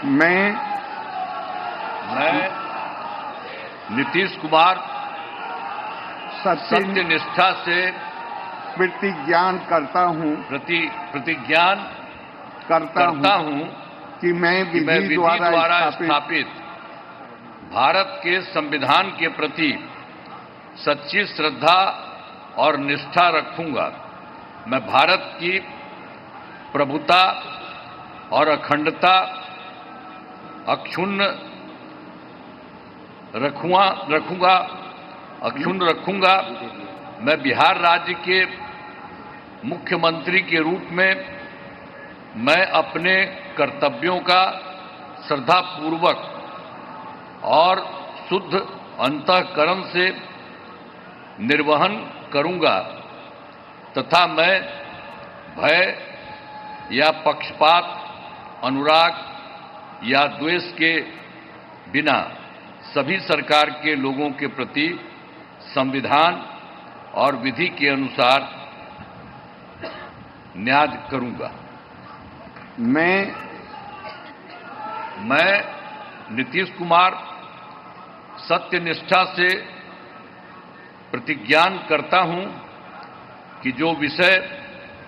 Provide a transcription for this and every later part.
मैं नीतीश कुमार सत्य निष्ठा से प्रतिज्ञान करता हूं कि मैं विधि द्वारा स्थापित भारत के संविधान के प्रति सच्ची श्रद्धा और निष्ठा रखूंगा। मैं भारत की प्रभुता और अखंडता अक्षुण्ण रखूंगा। मैं बिहार राज्य के मुख्यमंत्री के रूप में मैं अपने कर्तव्यों का श्रद्धापूर्वक और शुद्ध अंतःकरण से निर्वहन करूंगा तथा मैं भय या पक्षपात, अनुराग या द्वेष के बिना सभी सरकार के लोगों के प्रति संविधान और विधि के अनुसार न्याय करूंगा। मैं नीतीश कुमार सत्यनिष्ठा से प्रतिज्ञान करता हूं कि जो विषय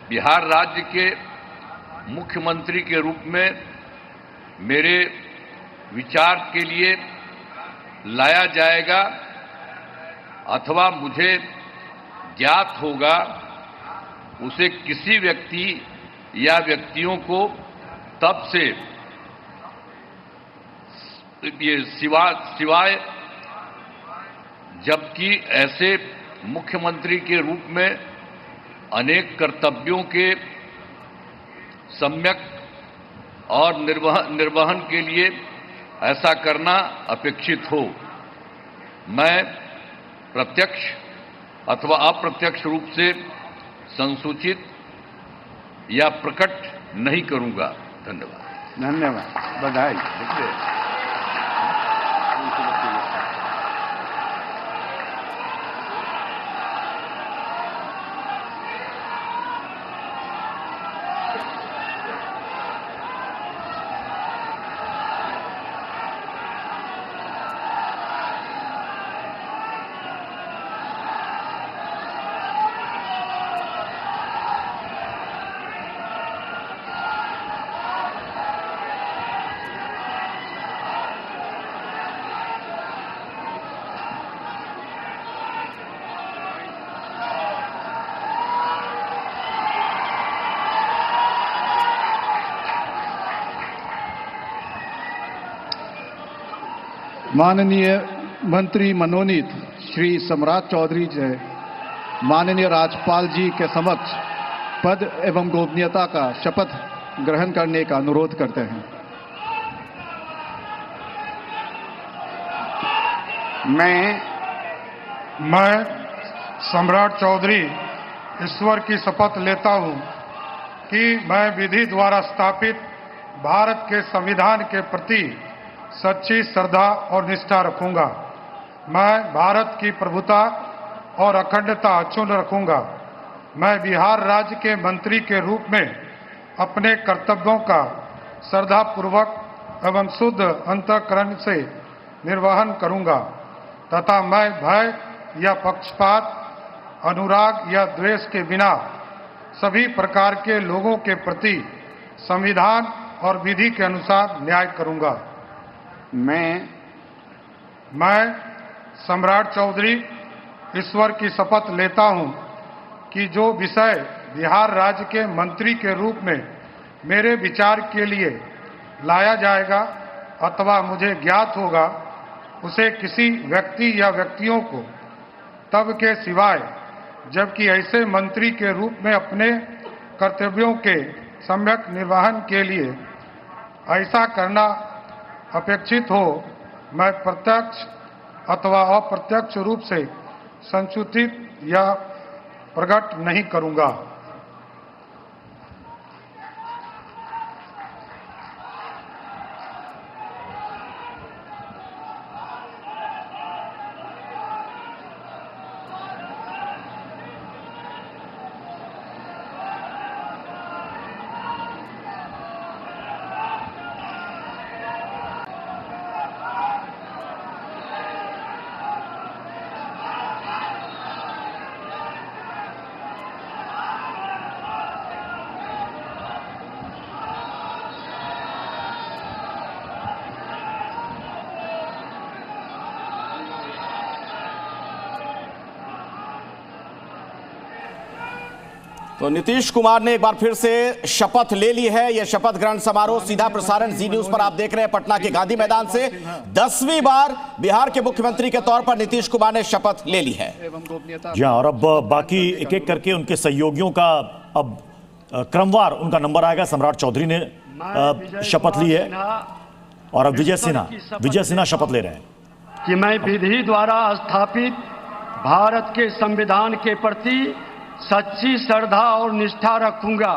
बिहार राज्य के मुख्यमंत्री के रूप में मेरे विचार के लिए लाया जाएगा अथवा मुझे ज्ञात होगा, उसे किसी व्यक्ति या व्यक्तियों को तब से सिवाय जबकि ऐसे मुख्यमंत्री के रूप में अनेक कर्तव्यों के सम्यक और निर्वहन के लिए ऐसा करना अपेक्षित हो, मैं प्रत्यक्ष अथवा अप्रत्यक्ष रूप से संसूचित या प्रकट नहीं करूंगा। धन्यवाद। बधाई। माननीय मंत्री मनोनीत श्री सम्राट चौधरी जी माननीय राज्यपाल जी के समक्ष पद एवं गोपनीयता का शपथ ग्रहण करने का अनुरोध करते हैं। मैं सम्राट चौधरी ईश्वर की शपथ लेता हूं कि मैं विधि द्वारा स्थापित भारत के संविधान के प्रति सच्ची श्रद्धा और निष्ठा रखूंगा। मैं भारत की प्रभुता और अखंडता अक्षुण्ण रखूंगा। मैं बिहार राज्य के मंत्री के रूप में अपने कर्तव्यों का श्रद्धापूर्वक एवं शुद्ध अंतःकरण से निर्वहन करूंगा तथा मैं भय या पक्षपात, अनुराग या द्वेष के बिना सभी प्रकार के लोगों के प्रति संविधान और विधि के अनुसार न्याय करूंगा। मैं सम्राट चौधरी ईश्वर की शपथ लेता हूं कि जो विषय बिहार राज्य के मंत्री के रूप में मेरे विचार के लिए लाया जाएगा अथवा मुझे ज्ञात होगा, उसे किसी व्यक्ति या व्यक्तियों को तब के सिवाय जबकि ऐसे मंत्री के रूप में अपने कर्तव्यों के सम्यक निर्वहन के लिए ऐसा करना अपेक्षित हो, मैं प्रत्यक्ष अथवा अप्रत्यक्ष रूप से संसूचित या प्रकट नहीं करूंगा। तो नीतीश कुमार ने एक बार फिर से शपथ ले ली है। यह शपथ ग्रहण समारोह सीधा प्रसारण जी न्यूज पर आप देख रहे हैं पटना के गांधी मैदान से। 10वीं बार बिहार के मुख्यमंत्री के तौर पर नीतीश कुमार ने शपथ ले ली है। जी हाँ, और अब बाकी एक एक करके उनके सहयोगियों का अब क्रमवार उनका नंबर आएगा। सम्राट चौधरी ने शपथ ली है और अब विजय सिन्हा शपथ ले रहे हैं कि मैं विधि द्वारा स्थापित भारत के संविधान के प्रति सच्ची श्रद्धा और निष्ठा रखूंगा।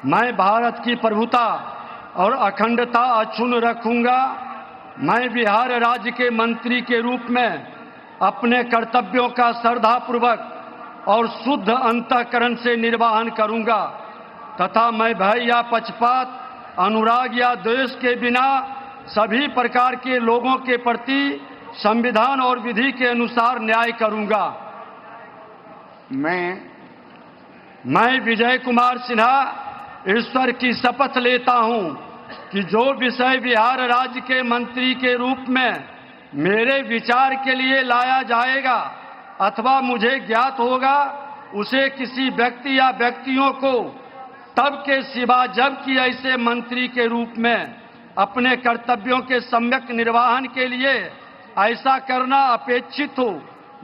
मैं भारत की प्रभुता और अखंडता अक्षुण्ण रखूंगा। मैं बिहार राज्य के मंत्री के रूप में अपने कर्तव्यों का श्रद्धापूर्वक और शुद्ध अंतःकरण से निर्वहन करूंगा तथा मैं भय या पक्षपात, अनुराग या द्वेष के बिना सभी प्रकार के लोगों के प्रति संविधान और विधि के अनुसार न्याय करूंगा। मैं विजय कुमार सिन्हा ईश्वर की शपथ लेता हूं कि जो विषय बिहार राज्य के मंत्री के रूप में मेरे विचार के लिए लाया जाएगा अथवा मुझे ज्ञात होगा उसे किसी व्यक्ति या व्यक्तियों को तब के सिवा जबकि ऐसे मंत्री के रूप में अपने कर्तव्यों के सम्यक निर्वहन के लिए ऐसा करना अपेक्षित हो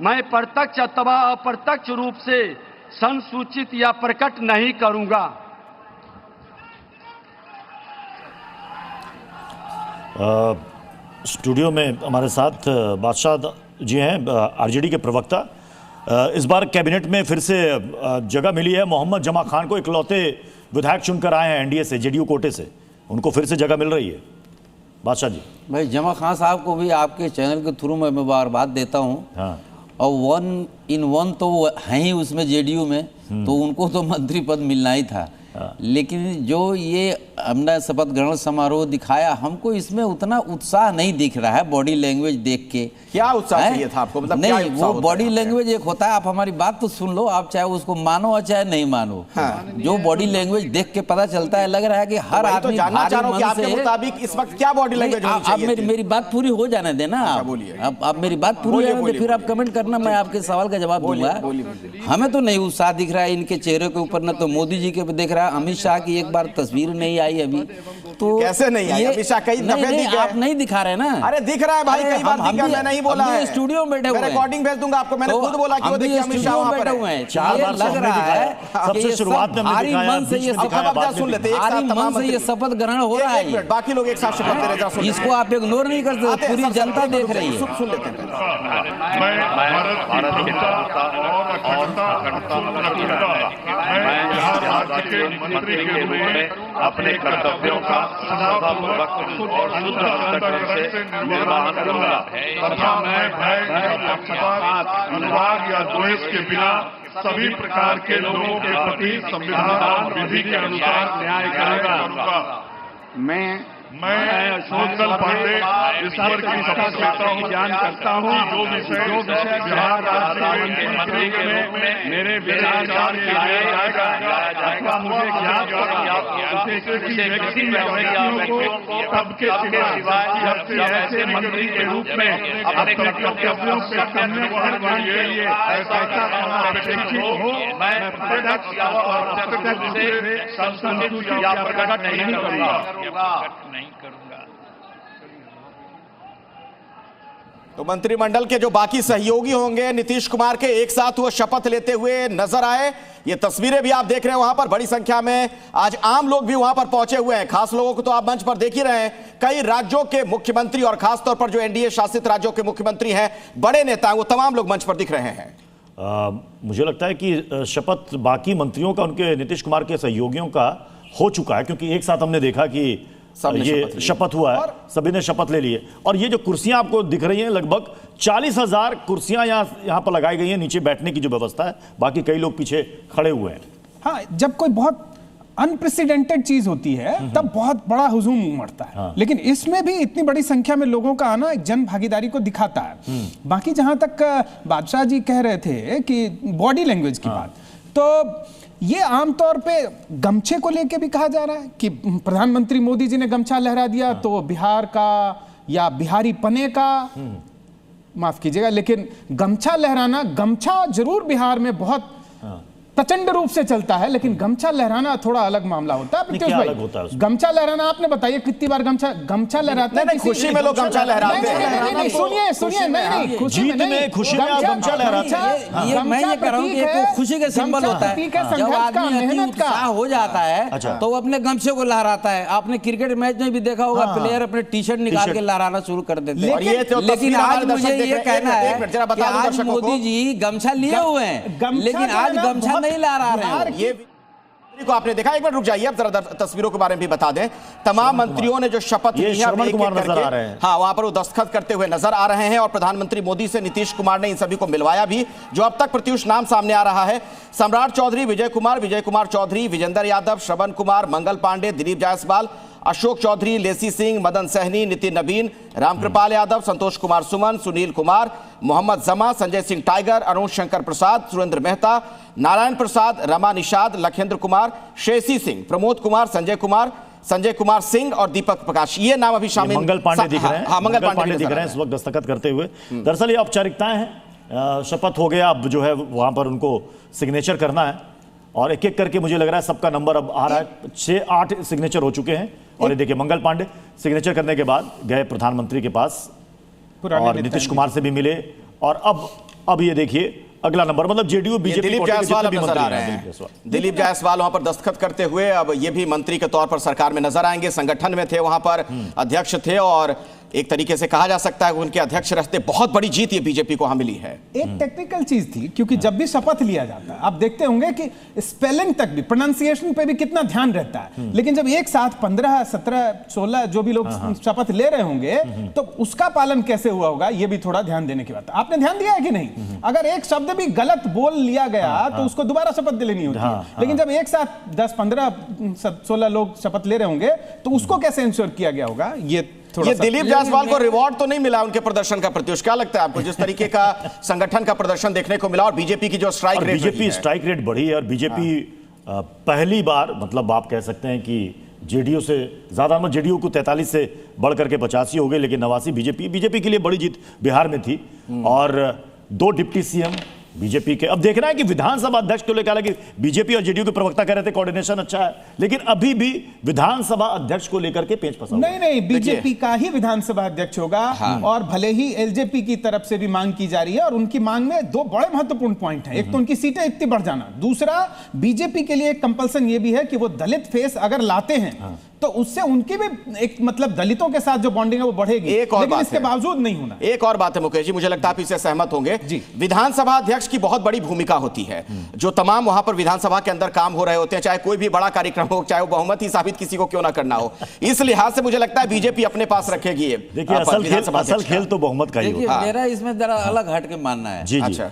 मैं प्रत्यक्ष अथवा अप्रत्यक्ष रूप से संसूचित या प्रकट नहीं करूंगा। स्टूडियो में हमारे साथ बादशाह जी हैं, आरजेडी के प्रवक्ता। इस बार कैबिनेट में फिर से जगह मिली है। मोहम्मद जमा खान को इकलौते विधायक चुनकर आए हैं एनडीए से, जेडीयू कोटे से, उनको फिर से जगह मिल रही है। बादशाह जी। भाई जमा खान साहब को भी आपके चैनल के थ्रू मैं मुबारकबाद देता हूँ। हाँ। और 1-in-1 तो वो हैं ही उसमें जेडीयू में, तो उनको तो मंत्री पद मिलना ही था। लेकिन जो ये हमने शपथ ग्रहण समारोह दिखाया, हमको इसमें उतना उत्साह नहीं दिख रहा है बॉडी लैंग्वेज देख के। क्या उत्साह चाहिए था आपको? मतलब नहीं, वो बॉडी लैंग्वेज एक होता है, आप हमारी बात तो सुन लो, आप चाहे उसको मानो और चाहे नहीं मानो। हाँ। जो बॉडी लैंग्वेज देख के पता चलता है, लग रहा है कि हर आदमी भारी मन से। मुताबिक इस वक्त क्या बॉडी लैंग्वेज होनी चाहिए? आप मेरी बात पूरी हो जाने देना। आप मेरी बात पूरी हो जाने दे, फिर आप कमेंट करना, मैं आपके सवाल का जवाब दूंगा। हमें तो नहीं उत्साह दिख रहा है इनके चेहरे के ऊपर, न तो मोदी जी के दिख रहा है। अमित शाह की एक बार तस्वीर नहीं आई अभी, तो कैसे नहीं आई? अमित शाह कई दफे दिख गए। आप नहीं दिखा रहे ना। अरे दिख रहा है भाई, कई बार दिख गया, मैं नहीं बोला है। स्टूडियो में बैठे हुए हैं, रिकॉर्डिंग भेज दूंगा आपको। मैंने खुद बोला कि वो देखिए अमित शाह वहां पर है। 4 बार लग रहा है। सबसे शुरुआत में हमने दिखाया, सुन लेते हैं, भारी मन से ये शपथ ग्रहण हो रहा है। बाकी लोग एक साथ शपथ ले रहे हैं, इसको आप इग्नोर नहीं कर सकते, पूरी जनता देख रही है। सुन लेते हैं। मैं भारत की प्रभुता और अखंडता मैं बिहार राज्य के मंत्री के रूप में अपने कर्तव्यों का श्रद्धापूर्वक और शुद्ध अंतःकरण से निर्वहन करूंगा तथा मैं भय या पक्षपात, अनुराग या द्वेष के बिना सभी प्रकार के लोगों के प्रति संविधान और विधि के अनुसार न्याय करूंगा। मैं अशोक पांडे ईश्वर की शपथ लेता हूँ, ज्ञान करता हूँ जो विषय बिहार राज्य के मंत्री के रूप में मेरे विचार के लिए जाएगा अथवा मुझे ज्ञात किसी व्यक्ति या व्यक्तियों को तब के सिवा ऐसे मंत्री के रूप में अपने कर्तव्यों से निर्वहन के लिए ऐसा करना अपेक्षित हो मैं प्रत्यक्ष और अप्रत्यक्ष से संसूचित या प्रकट नहीं करूंगा। तो मंत्रिमंडल के जो बाकी सहयोगी होंगे नीतीश कुमार के, एक साथ वो शपथ लेते हुए नजर आए। ये तस्वीरें भी आप देख रहे हैं, वहां पर बड़ी संख्या में आज आम लोग भी वहां पर पहुंचे हुए हैं। खास लोगों को तो आप मंच पर देख ही रहे हैं। कई राज्यों के मुख्यमंत्री और खासतौर पर जो एनडीए शासित राज्यों के मुख्यमंत्री हैं, बड़े नेता, वो तमाम लोग मंच पर दिख रहे हैं। मुझे लगता है कि शपथ बाकी मंत्रियों का, उनके नीतीश कुमार के सहयोगियों का हो चुका है, क्योंकि एक साथ हमने देखा कि ये शपथ हुआ है, सभी ने शपथ ले ली है। और ये जो कुर्सियां आपको दिख रही हैं, लगभग 40,000 कुर्सियां यहाँ पर लगाई गई हैं, नीचे बैठने की जो व्यवस्था है। बाकी कई लोग पीछे खड़े हुए हैं। हाँ, जब कोई बहुत अनप्रेसिडेंटेड चीज होती है तब बहुत बड़ा हुजूम उमड़ता है। हाँ। लेकिन इसमें भी इतनी बड़ी संख्या में लोगों का आना एक जन भागीदारी को दिखाता है। बाकी जहां तक बादशाह जी कह रहे थे कि बॉडी लैंग्वेज की बात, तो ये आमतौर पे गमछे को लेके भी कहा जा रहा है कि प्रधानमंत्री मोदी जी ने गमछा लहरा दिया तो बिहार का या बिहारी पने का, माफ कीजिएगा, लेकिन गमछा लहराना, गमछा जरूर बिहार में बहुत प्रचंड रूप से चलता है, लेकिन गमछा लहराना थोड़ा अलग मामला होता है। क्या अलग होता है उसमें? गमछा लहराना आपने बताइए कितनी बार गमछा लहराते हैं? खुशी में लोग गमछा लहराते हैं। सुनिए, नहीं, खुशी में खुशी में गमछा लहराते हैं। ये मैं ये कह रहा हूँ कि एक खुशी का सिंबल होता है। जब आदमी अति उत्साह हो जाता है तो वो अपने गमछे को लहराता है। आपने क्रिकेट मैच में भी देखा होगा, प्लेयर अपने टी शर्ट निकाल के लहराना शुरू कर देते हैं। लेकिन आज मुझे ये कहना है कि आज मोदी जी गमछा लिए हुए हैं, लेकिन आज गमछा नहीं लहरा रहे हैं। ये को आपने देखा, एक मिनट रुक जाइए, अब जरा तस्वीरों के बारे में भी बता दें। तमाम मंत्रियों ने जो शपथ ली है, श्रवण कुमार नजर आ रहे हैं। हाँ, वहां पर वो दस्तखत करते हुए नजर आ रहे हैं और प्रधानमंत्री मोदी से नीतीश कुमार ने इन सभी को मिलवाया भी। जो अब तक प्रत्युष नाम सामने आ रहा है, सम्राट चौधरी, विजय कुमार चौधरी, विजेंद्र यादव, श्रवण कुमार, मंगल पांडे, दिलीप जायसवाल, अशोक चौधरी, लेसी सिंह, मदन सहनी, नितिन नवीन, रामकृपाल यादव, संतोष कुमार सुमन, सुनील कुमार, मोहम्मद जमा, संजय सिंह टाइगर, अरुण शंकर प्रसाद, सुरेंद्र मेहता, नारायण प्रसाद, रमा निषाद, लखेंद्र कुमार, श्रेयसी सिंह, प्रमोद कुमार, संजय कुमार सिंह और दीपक प्रकाश, ये नाम अभी शामिल। मंगल पांडे दिख रहे हैं। हाँ, मंगल पांडे दिख रहे हैं इस वक्त दस्तखत करते हुए। दरअसल ये औपचारिकताएं हैं, शपथ हो गया, अब जो है वहां पर उनको सिग्नेचर करना है और एक एक करके मुझे लग रहा है सबका नंबर अब आ रहा है। 6-8 सिग्नेचर हो चुके हैं और ये देखिए मंगल पांडे सिग्नेचर करने के बाद गए प्रधानमंत्री के पास और नीतीश कुमार से भी मिले और अब ये देखिए अगला नंबर, मतलब जेडीयू बीजेपी दिलीप जायसवाल नजर आ रहे हैं। दिलीप जायसवाल वहां पर दस्तखत करते हुए अब ये भी मंत्री के तौर पर सरकार में नजर आएंगे। संगठन में थे, वहां पर अध्यक्ष थे और एक तरीके से कहा जा सकता है कि उनके अध्यक्ष रहते बहुत बड़ी जीत ये बीजेपी को मिली है। एक टेक्निकल चीज थी, क्योंकि जब भी शपथ लिया जाता है आप देखते होंगे कि स्पेलिंग तक भी, प्रोनाउंसिएशन पे भी कितना ध्यान रहता है। लेकिन जब एक साथ 15, 17, 16 जो भी लोग शपथ ले रहे होंगे तो उसका पालन कैसे हुआ होगा, ये भी थोड़ा ध्यान देने की बात है। आपने ध्यान दिया है कि नहीं? अगर एक शब्द भी गलत बोल लिया गया तो उसको दोबारा शपथ लेनी होती है। लेकिन जब एक साथ 10, 15, 16 लोग शपथ ले रहे होंगे तो उसको कैसे इंश्योर किया गया होगा, ये दिलीप जायसवाल को रिवॉर्ड तो नहीं मिला उनके प्रदर्शन का। प्रत्युष, क्या लगता है आपको, जिस तरीके का संगठन का प्रदर्शन देखने को मिला और बीजेपी की जो स्ट्राइक रेट बढ़ी है और बीजेपी पहली बार, मतलब आप कह सकते हैं कि जेडीयू से ज्यादा, मतलब जेडीयू को 43 से बढ़ करके 85 हो गए, लेकिन 89 बीजेपी के लिए बड़ी जीत बिहार में थी और 2 डिप्टी सीएम बीजेपी के। अब देखना है कि विधानसभा अध्यक्ष को लेकर, हालांकि बीजेपी और जेडीयू के प्रवक्ता कह रहे थे कोऑर्डिनेशन अच्छा है, लेकिन अभी भी विधानसभा अध्यक्ष को लेकर के पेंच फंसा। नहीं, बीजेपी का ही विधानसभा अध्यक्ष होगा। और भले ही एलजेपी की तरफ से भी मांग की जा रही है और उनकी मांग में 2 बड़े महत्वपूर्ण पॉइंट हैं। एक तो उनकी सीटें इतनी बढ़ जाना, दूसरा बीजेपी के लिए कंपल्सन ये भी है कि वो दलित फेस अगर लाते हैं तो उससे उनकी भी एक, मतलब दलितों के साथ जो बॉन्डिंग है वो बढ़ेगी। लेकिन इसके बावजूद नहीं होना। एक और बात है मुकेश जी, मुझे लगता है आप इससे सहमत होंगे, विधानसभा अध्यक्ष की बहुत बड़ी भूमिका होती है। जो तमाम वहां पर विधानसभा के अंदर काम हो रहे होते हैं, चाहे कोई भी बड़ा कार्यक्रम हो, चाहे वो बहुमत ही साबित किसी को क्यों ना करना हो, इस लिहाज से मुझे लगता है बीजेपी अपने पास रखेगी। देखिए असल खेल तो बहुमत का ही होता है। मेरा इसमें जरा अलग हट के मानना है। जी। अच्छा,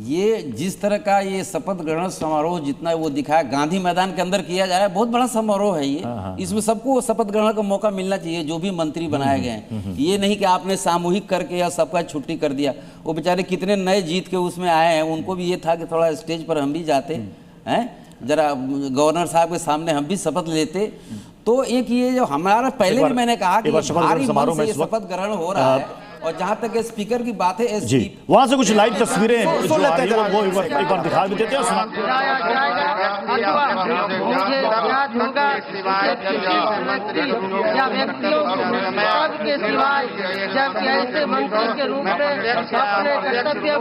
ये जिस तरह का ये शपथ ग्रहण समारोह जितना वो दिखाया गांधी मैदान के अंदर किया जा रहा है, बहुत बड़ा समारोह है ये। इसमें सबको शपथ ग्रहण का मौका मिलना चाहिए, जो भी मंत्री बनाए गए हैं। ये नहीं कि आपने सामूहिक करके या सबका छुट्टी कर दिया। वो बेचारे कितने नए जीत के उसमें आए हैं, उनको भी ये था कि थोड़ा स्टेज पर हम भी जाते हैं, जरा गवर्नर साहब के सामने हम भी शपथ लेते। तो एक ये जो हमारा पहले भी मैंने कहा कि भारी मन से शपथ ग्रहण हो रहा है। और जहां तक स्पीकर की बात है, जी वहां से कुछ लाइव तस्वीरें वो एक बार दिखा भी देते हैं। जबकि ऐसे मंत्री के रूप में अपने कर्तव्य के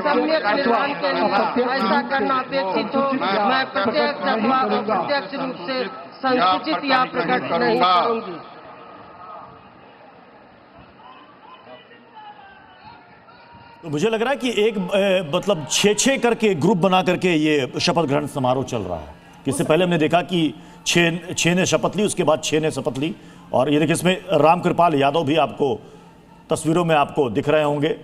सम्यक निर्वहन के लिए ऐसा करना अपेक्षित हो, मैं प्रत्यक्ष अथवा अप्रत्यक्ष रूप से संकुचित या प्रकट नहीं करूंगी। तो मुझे लग रहा है कि एक मतलब 6-6 करके ग्रुप बना करके ये शपथ ग्रहण समारोह चल रहा है। इससे पहले हमने देखा कि 6 ने शपथ ली, उसके बाद 6 ने शपथ ली। और ये देखिए इसमें रामकृपाल यादव भी आपको तस्वीरों में आपको दिख रहे होंगे।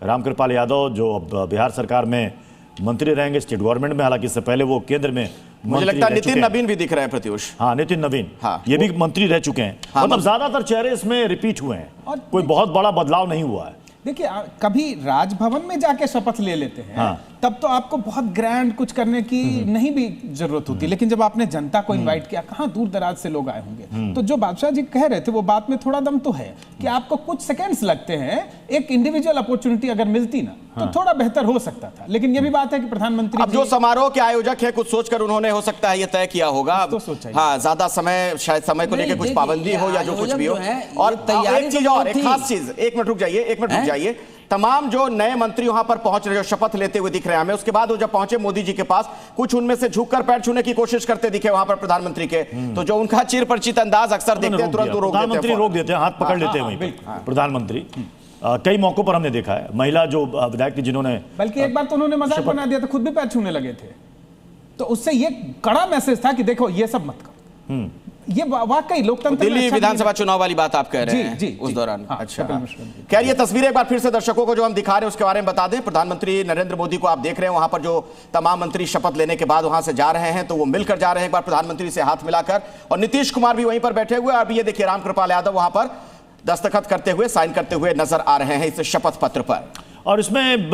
रामकृपाल यादव जो अब बिहार सरकार में मंत्री रहेंगे, स्टेट गवर्नमेंट में, हालांकि इससे पहले वो केंद्र में मुझे लगता है नितिन नवीन भी दिख रहे हैं प्रत्युष। हाँ, नितिन नवीन, हाँ, ये भी मंत्री रह चुके हैं। मतलब ज्यादातर चेहरे इसमें रिपीट हुए हैं, कोई बहुत बड़ा बदलाव नहीं हुआ है। देखिए, कभी राजभवन में जाके शपथ ले लेते हैं, तब तो आपको बहुत ग्रैंड कुछ करने की नहीं भी जरूरत होती, लेकिन जब आपने जनता को इनवाइट किया, कहाँ दूर दराज से लोग आए होंगे, तो जो बादशाह जी कह रहे थे वो बात में थोड़ा दम तो है कि आपको कुछ सेकंड्स लगते हैं, एक इंडिविजुअल अपॉर्चुनिटी अगर मिलती ना तो थोड़ा बेहतर हो सकता था। लेकिन ये भी बात है कि प्रधानमंत्री अब जो समारोह के आयोजक है कुछ सोचकर उन्होंने हो सकता है ये तय किया होगा, तो सोचा हाँ ज्यादा समय, शायद समय को लेकर कुछ पाबंदी हो या जो कुछ भी हो। और एक चीज और, एक खास चीज, एक मिनट रुक जाइए, तमाम जो नए मंत्री वहां पर पहुंच रहे, जो शपथ लेते हुए दिख रहे हैं हमें, उसके बाद वो जब पहुंचे मोदी जी के पास, कुछ उनमें से झुककर पैर छूने की कोशिश करते दिखे वहां पर प्रधानमंत्री के, तो जो उनका चिर परिचित अंदाज अक्सर देखते हैं, तुरंत प्रधानमंत्री रोक देते हैं, हाथ पकड़ लेते हैं वहीं पर प्रधानमंत्री। कई मौकों पर हमने देखा है महिला जो विधायक थी जिन्होंने, बल्कि एक बार तो उन्होंने मजाक बना दिया था, खुद भी पैर छूने लगे थे, तो उससे ये कड़ा मैसेज था कि देखो ये सब मत करो। ये वाकई लोकतंत्र, दिल्ली विधानसभा चुनाव वाली बात आप कह रहे हैं उस दौरान। अच्छा, खैर ये तस्वीरें एक बार फिर से दर्शकों को जो हम दिखा रहे हैं उसके बारे में बता दें। प्रधानमंत्री नरेंद्र मोदी को आप देख रहे हैं, वहां पर जो तमाम मंत्री शपथ लेने के बाद वहां से जा रहे हैं, तो वो मिलकर जा रहे हैं एक बार प्रधानमंत्री से हाथ मिलाकर, और नीतीश कुमार भी वहीं पर बैठे हुए। अभी ये देखिए रामकृपाल यादव वहां पर दस्तखत करते हुए, साइन करते हुए नजर आ रहे हैं इस शपथ पत्र पर। और इसमें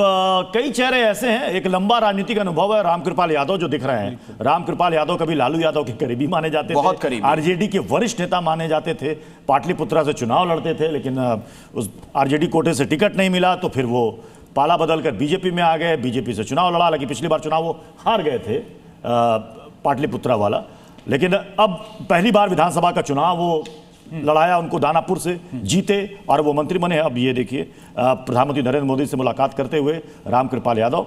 कई चेहरे ऐसे हैं, एक लंबा राजनीतिक अनुभव है रामकृपाल यादव जो दिख रहे हैं। रामकृपाल यादव कभी लालू यादव के करीबी माने जाते थे, बहुत करीबी, आरजेडी के वरिष्ठ नेता माने जाते थे, पाटलिपुत्रा से चुनाव लड़ते थे, लेकिन उस आरजेडी कोटे से टिकट नहीं मिला तो फिर वो पाला बदलकर बीजेपी में आ गए, बीजेपी से चुनाव लड़ा, लेकिन पिछली बार चुनाव वो हार गए थे पाटलिपुत्रा वाला, लेकिन अब पहली बार विधानसभा का चुनाव वो लड़ाया, उनको दानापुर से जीते और वो मंत्री बने। अब ये देखिए प्रधानमंत्री नरेंद्र मोदी से मुलाकात करते हुए रामकृपाल यादव।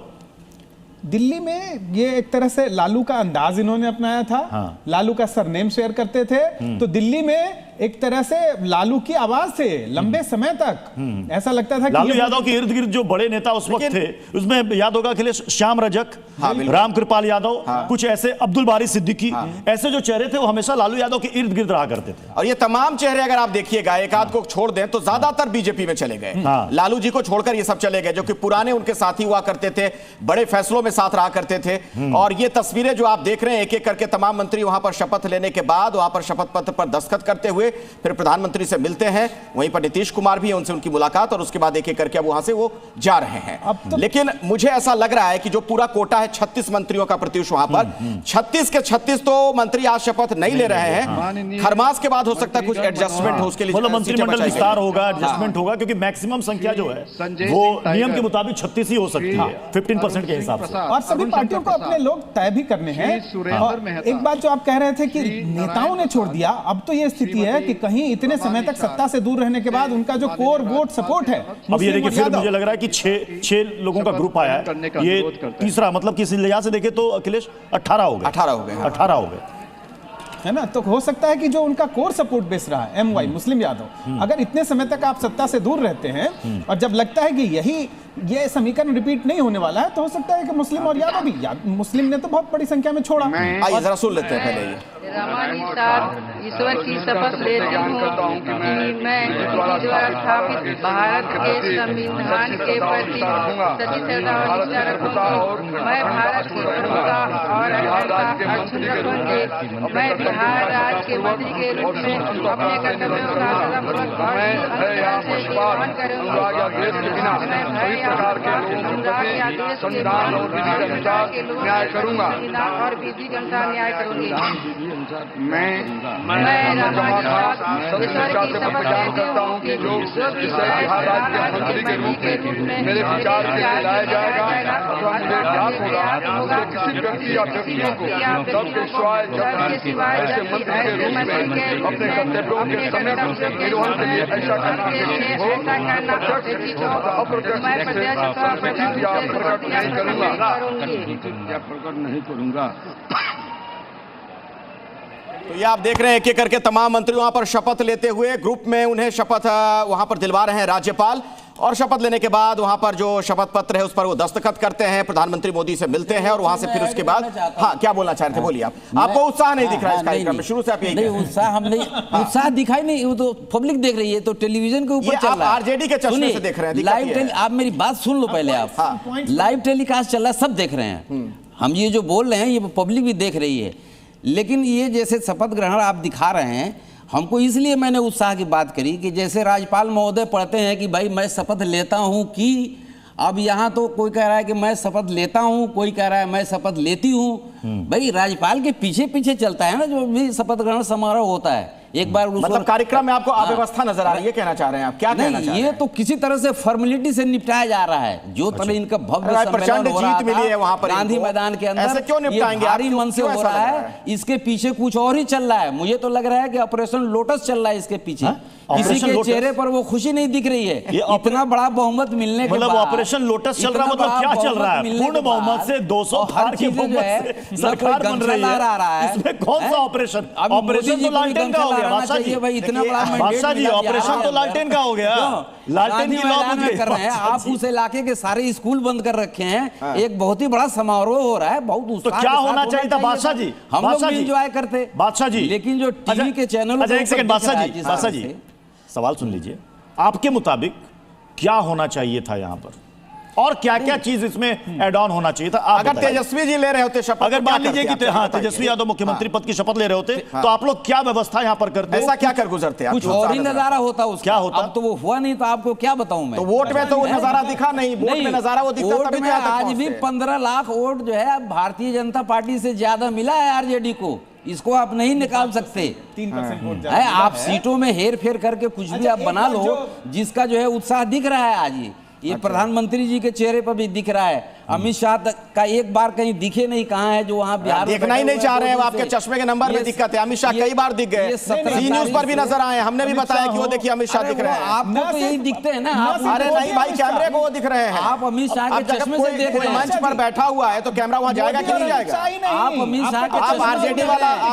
दिल्ली में ये एक तरह से लालू का अंदाज इन्होंने अपनाया था। हाँ। लालू का सरनेम शेयर करते थे, तो दिल्ली में एक तरह से लालू की आवाज थे लंबे समय तक। ऐसा लगता था कि लालू यादव के इर्द गिर्द जो बड़े नेता उस वक्त थे, उसमें याद होगा अखिलेश, श्याम रजक, रामकृपाल यादव, कुछ ऐसे अब्दुल बारी सिद्दीकी, ऐसे जो चेहरे थे वो हमेशा लालू यादव के इर्द गिर्द रहा करते थे। और ये तमाम चेहरे अगर आप देखिएगा, एक आध को छोड़ दें तो ज्यादातर बीजेपी में चले गए। लालू जी को छोड़कर ये सब चले गए, जो कि पुराने उनके साथी हुआ करते थे, बड़े फैसलों में साथ रहा करते थे। और ये तस्वीरें जो आप देख रहे हैं, एक एक करके तमाम मंत्री वहां पर शपथ लेने के बाद वहां पर शपथ पत्र पर दस्तखत करते हुए फिर प्रधानमंत्री से मिलते हैं। वहीं पर नीतीश कुमार भी है, उनसे उनकी मुलाकात, और उसके बाद एक एक करके अब वहां से वो जा रहे हैं। तो लेकिन मुझे ऐसा लग रहा है कि जो पूरा कोटा है 36 मंत्रियों का प्रत्युष वहां पर, 36 के 36 तो मंत्री आज शपथ नहीं ले रहे हैं। खरमास के बाद हो सकता है कुछ एडजस्टमेंट हो, उसके लिए मंत्रिमंडल विस्तार होगा, एडजस्टमेंट होगा, क्योंकि मैक्सिमम संख्या जो है वो नियम के मुताबिक 36 ही हो सकती है 15% के हिसाब से। और सभी पार्टियों को अपने लोग तय भी करने हैं। एक बात जो आप कह रहे थे कि नेताओं ने छोड़ दिया, अब तो ये स्थिति है कि कहीं इतने समय तक सत्ता से दूर रहने के बाद उनका जो कोर वोट सपोर्ट है, अब ये देखिए फिर मुझे लग रहा है कि 6 लोगों का ग्रुप आया है, ये तीसरा, मतलब किसी लिहाज से देखे तो अखिलेश 18 हो गए है ना। तो हो सकता है कि जो उनका कोर सपोर्ट बेस रहा है MY मुस्लिम यादव, अगर इतने समय तक आप सत्ता से दूर रहते हैं और जब लगता है कि ये समीकरण रिपीट नहीं होने वाला है, तो हो सकता है कि मुस्लिम और यादव भी, मुस्लिम ने तो बहुत बड़ी संख्या में छोड़ा। आइए जरा सुन लेते हैं पहले ये। ईश्वर की शपथ लेती हूँ कि मैं द्वारा स्थापित भारत के संविधान के प्रति सच्ची श्रद्धा और निष्ठा रखूंगा। मैं भारत की प्रभुता और अखंडता अक्षुण्ण रखूंगी। मैं बिहार राज्य के मंत्री के रूप में अपने कर्तव्यों का श्रद्धापूर्वक और निर्वहन करूंगा। मैं संविधान और विधि के अनुसार न्याय करूंगा और विधि के अनुसार न्याय करूंगी। मैं ईश्वर की शपथ करता हूँ कि जो बिहार राज्य के मंत्री के रूप में मेरे विचार के लिए लाया जाएगा अथवा मुझे ज्ञात होगा, उससे किसी व्यक्ति या व्यक्तियों को सबके सिवाय ऐसे मंत्री के रूप में अपने कर्तव्यों के समय निर्वहन के लिए ऐसा करना प्रकट नहीं करूंगा। तो ये आप देख रहे हैं एक करके तमाम मंत्री वहां पर शपथ लेते हुए, ग्रुप में उन्हें शपथ वहां पर दिलवा रहे हैं राज्यपाल, और शपथ लेने के बाद वहां पर जो शपथ पत्र है उस पर वो दस्तखत करते हैं, प्रधानमंत्री मोदी से मिलते हैं और वहां से फिर उसके बाद हाँ क्या बोलना चाह रहे थे, बोलिए आप। आपको उत्साह नहीं दिख रहा इस कार्यक्रम में, शुरू से आप यही उत्साह हम नहीं, उत्साह दिखाई नहीं, वो तो पब्लिक देख रही है, तो टेलीविजन के ऊपर चल रहा है, आरजेडी के चश्मे से देख रहे हैं लाइव। आप मेरी बात सुन लो पहले, आप लाइव टेलीकास्ट चल रहा है, सब देख रहे हैं, हम ये जो बोल रहे हैं ये पब्लिक भी देख रही है। लेकिन ये जैसे शपथ ग्रहण आप दिखा रहे हैं, हमको इसलिए मैंने उत्साह की बात करी कि जैसे राज्यपाल महोदय पढ़ते हैं कि भाई मैं शपथ लेता हूं कि अब यहाँ तो कोई कह रहा है कि मैं शपथ लेता हूँ, कोई कह रहा है मैं शपथ लेती हूँ। भाई राज्यपाल के पीछे पीछे चलता है ना जो भी शपथ ग्रहण समारोह होता है। एक बार मतलब कार्यक्रम में आपको अव्यवस्था नजर आ रही है, कहना चाह रहे हैं आप? क्या कहना चाह रहे हैं? ये तो किसी तरह से फॉर्मेलिटी से निपटाया जा रहा है। जो तरह इनका भव्य प्रचंड जीत मिली है वहां पर गांधी मैदान के अंदर, ऐसे क्यों निपटाएंगे? भारी मन से हो रहा है। इसके पीछे कुछ और ही चल रहा है। मुझे तो लग रहा है कि ऑपरेशन लोटस चल रहा है इसके पीछे। किसी के चेहरे पर वो खुशी नहीं दिख रही है। इतना बड़ा बहुमत मिलने के बाद मतलब ऑपरेशन लोटस चल रहा, मतलब क्या चल रहा है? पूर्ण बहुमत से 200 पार की बहुमत से सरकार बन रही है। इसमें कौन सा ऑपरेशन? ऑपरेशन तो लालटेन का हो गया बादशाह जी। इतना बड़ा बादशाह जी ऑपरेशन तो लालटेन का हो गया। लालटेन की लॉ में कर रहे हैं आप। उस इलाके के सारे स्कूल बंद कर रखे हैं। एक बहुत ही बड़ा समारोह हो रहा है। बहुत तो क्या होना चाहिए था बादशाह जी? हम लोग एंजॉय करते बादशाह जी, लेकिन जो टीवी के चैनल। एक सेकंड बादशाह जी सवाल सुन लीजिए। आपके मुताबिक क्या होना चाहिए था यहाँ पर, और क्या क्या चीज इसमें ऐड ऑन होना चाहिए था? अगर तेजस्वी जी ले रहे होते शपथ, अगर मान लीजिए कि तेजस्वी यादव मुख्यमंत्री पद की शपथ ले रहे होते, तो आप लोग क्या व्यवस्था यहाँ पर करते? ऐसा क्या कर गुजरते? कुछ और ही नजारा होता उसका। क्या होता? अब तो वो हुआ नहीं, तो आपको क्या बताऊं मैं? तो वोट में तो वो नजारा दिखा नहीं। वोट में नजारा वो दिखता तभी तो आज भी 15 लाख वोट जो है भारतीय जनता पार्टी से ज्यादा मिला है आरजेडी को। इसको आप नहीं निकाल सकते। 3% वोट है। आप सीटों में हेर फेर करके कुछ भी आप बना लो। जिसका जो है उत्साह दिख रहा है आज ये प्रधानमंत्री जी के चेहरे पर भी दिख रहा है। अमित शाह का एक बार कहीं दिखे नहीं, कहाँ है जो वहाँ बिहार में देखना ही नहीं चाह रहे हैं। आपके चश्मे के नंबर में दिक्कत है। अमित शाह कई बार दिख गए, सी न्यूज पर भी नजर आए। हमने भी बताया कि वो देखिए अमित शाह दिख रहे हैं। आपको तो यही दिखते हैं ना। अरे नहीं भाई, कैमरे को वो दिख रहे हैं। आप अमित शाह के चश्मे से देख रहे हैं। मंच पर बैठा हुआ है तो कैमरा वहाँ जाएगा कि नहीं जाएगा? आप अमित शाह के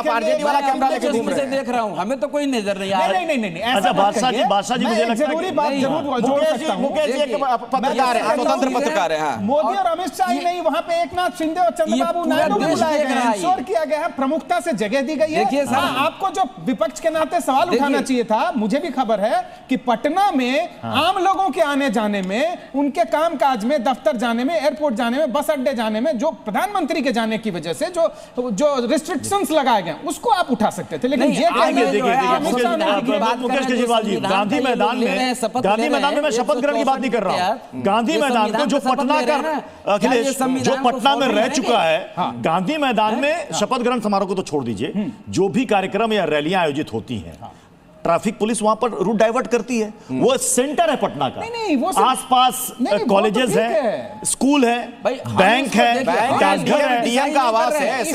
आरजेडी वाला कैमरा लेके घूम रहे हैं। देख रहा हूँ, हमें तो कोई नजर नहीं आ रहा। नहीं। अच्छा बादशाह जी मुझे लगता है मुकेश जी एक पत्रकार है, स्वतंत्र पत्रकार है। मोदी और अमित शाह ही नहीं, वहां पे एकनाथ शिंदे और चंद्रबाबू नायडू को बुलाया गया है, इंश्योर किया गया है, प्रमुखता से जगह दी गई है। देखिए सर, आपको जो विपक्ष के नाते सवाल उठाना चाहिए था। मुझे भी खबर है कि पटना में आम लोगों के आने जाने में, उनके कामकाज में, दफ्तर जाने में, एयरपोर्ट जाने में, बस अड्डे जाने में जो प्रधानमंत्री के जाने की वजह से जो रिस्ट्रिक्शंस लगाए गए उसको आप उठा सकते थे। लेकिन ये मुकेश केजरीवाल जी, गांधी मैदान में मैं शपथ ग्रहण की बात नहीं कर रहा हूं। गांधी मैदान को जो पटना का अखिलेश जो पटना में रह चुका है, गांधी मैदान में शपथ ग्रहण समारोह को तो छोड़ दीजिए, जो भी कार्यक्रम या रैलियां आयोजित होती हैं, ट्रैफिक पुलिस वहां पर रूट डाइवर्ट करती है। वो सेंटर है पटना का। आसपास कॉलेजेस हैं, स्कूल है, बैंक है, डाकघर है, डीएम का आवास है। आज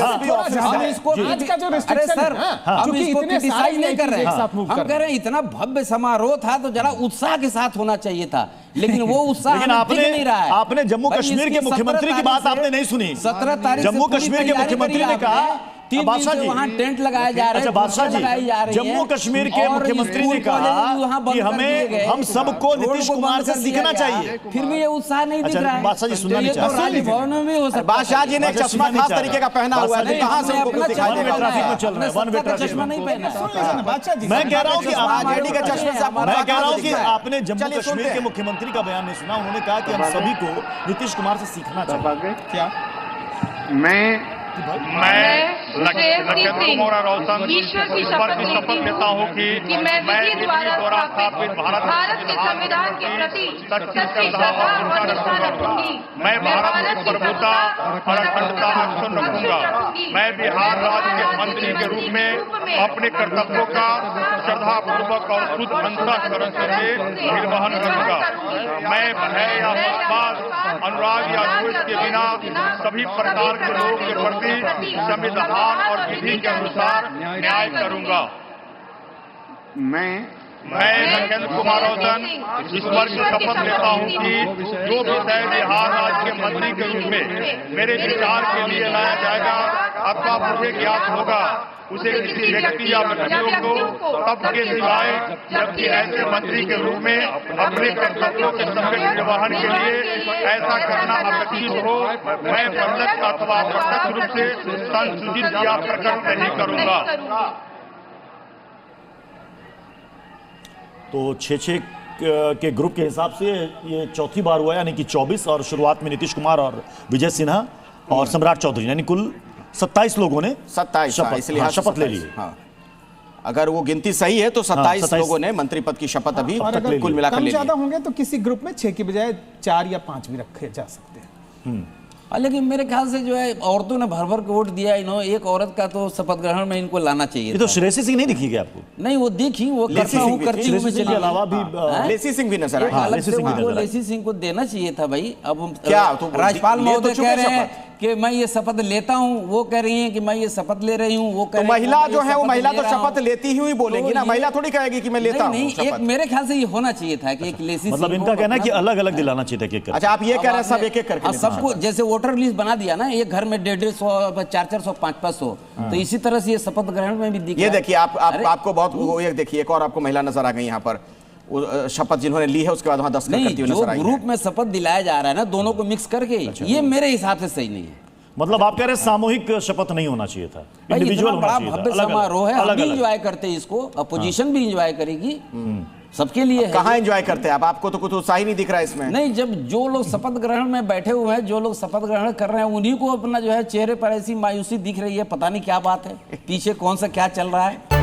का जो रिस्ट्रिक्शन है, हम इसको क्रिटिसाइज नहीं कर रहे हैं। हम कह रहे हैं इतना भव्य समारोह था तो जरा उत्साह के साथ होना चाहिए था, लेकिन वो उत्साह नहीं रहा है। आपने जम्मू कश्मीर के मुख्यमंत्री की बात आपने नहीं सुनी। 17 तारीख जम्मू कश्मीर के मुख्यमंत्री ने कहा, बादशाह जी वहां टेंट लगाए जा रहे हैं। बादशाह जी, जम्मू कश्मीर के मुख्यमंत्री ने कहा कि हम सबको नीतीश कुमार से सीखना चाहिए। फिर भी ये उत्साह नहीं दिख रहा है। बादशाह जी सुनना नहीं चाहते। बादशाह जी ने चश्मा खास तरीके का पहना हुआ है, कहां से उनको दिखाई देगा? ट्रैफिक में चल रहा है, वन वे ट्रैफिक चश्मा नहीं पहना। मैं कह रहा हूं कि आरजेडी के चश्मे से मैं कह रहा हूं कि आपने जम्मू कश्मीर के मुख्यमंत्री का बयान नहीं सुना। उन्होंने कहा कि हम सभी को नीतीश कुमार से सीखना चाहिए। क्या मैं लखेंद्र कुमार रोशन ईश्वर की शपथ लेता हूँ कि मैं विधि द्वारा स्थापित भारत के संविधान के प्रति सच्ची श्रद्धा और निष्ठा रखूंगी। मैं भारत की प्रभुता और अखंडता अक्षुण्ण रखूंगा। मैं बिहार राज्य के मंत्री के रूप में अपने कर्तव्यों का श्रद्धापूर्वक और शुद्ध अंतःकरण से निर्वहन करूंगा। मैं भय या पक्षपात, अनुराग या द्वेष के बिना सभी प्रकार के लोगों के प्रति संविधान और विधि के अनुसार न्याय करूंगा। मैं लखेंद्र कुमार रोशन ईश्वर की शपथ लेता हूं कि जो विषय बिहार राज्य के मंत्री के रूप में मेरे विचार के लिए लाया जाएगा अथवा मुझे ज्ञात होगा, उसे किसी व्यक्ति या व्यक्तियों को तब के सिवाय जबकि ऐसे मंत्री के रूप में अपने कर्तव्यों के सफल निर्वहन के लिए ऐसा करना अपेक्षित हो, मैं प्रत्यक्ष अथवा अप्रत्यक्ष रूप से संसूचित या प्रकट नहीं करूंगा। तो 6-6 के ग्रुप के हिसाब से ये चौथी बार हुआ, यानी कि 24, और शुरुआत में नीतीश कुमार और विजय सिन्हा और सम्राट चौधरी, यानी कुल 27 लोगों ने शपथ ले ली। अगर वो गिनती सही है तो 27 लोगों ने मंत्री पद की शपथ अभी कुल मिलाकर ले ली। ज्यादा होंगे तो किसी ग्रुप में 6 की बजाय 4 या 5 भी रखे जा सकते हैं। लेकिन मेरे ख्याल से जो है औरतों ने भर भर के वोट दिया, इन्होंने एक औरत का तो शपथ ग्रहण में इनको लाना चाहिए। ये तो श्रेयसी सिंह नहीं दिखी क्या आपको? नहीं, वो देखी, वो करता हूँ करती हूँ के अलावा भी लेसी सिंह भी नजर आए। लेसी सिंह को देना चाहिए था भाई। अब क्या राज्यपाल महोदय कह रहे हैं कि मैं ये शपथ लेता हूँ, वो कह रही हैं कि मैं ये शपथ ले रही हूँ, वो कह रही हैं महिला जो है वो महिला तो शपथ लेती हुई बोलेगी ना, महिला थोड़ी कहेगी कि मैं लेता हूँ। नहीं, एक मेरे ख्याल से ये होना चाहिए था कि एक लेसी मतलब इनका कहना है कि अलग अलग दिलाना चाहिए था। अच्छा, आप ये कह रहे हैं सब एक एक करके सबको, जैसे वोटर लिस्ट बना दिया ना, एक घर में 150, 400, 500, तो इसी तरह से ये शपथ ग्रहण में भी ये देखिए आपको बहुत एक देखिए एक और आपको महिला नजर आ गई यहाँ पर, शपथ जिन्होंने ली है उसके बाद वहां दस्तखत करती हुई नजर आई। ग्रुप में शपथ दिलाया जा रहा है ना, दोनों को मिक्स करके, ये मेरे हिसाब से सही नहीं है। मतलब आप कह रहे हैं सामूहिक शपथ नहीं होना चाहिए था, इंडिविजुअल होना चाहिए था। भव्य समारोह है, हम भी एंजॉय करते हैं इसको, अपोजिशन भी एंजॉय करेगी, सबके लिए। कहाँ एंजॉय करते हैं आप? आपको तो कुछ उत्साह ही नहीं दिख रहा है इसमें। नहीं, जब जो लोग शपथ ग्रहण में बैठे हुए हैं, जो लोग शपथ ग्रहण कर रहे हैं, उन्हीं को अपना जो है चेहरे पर ऐसी मायूसी दिख रही है, पता नहीं क्या बात है, पीछे कौन सा क्या चल रहा है।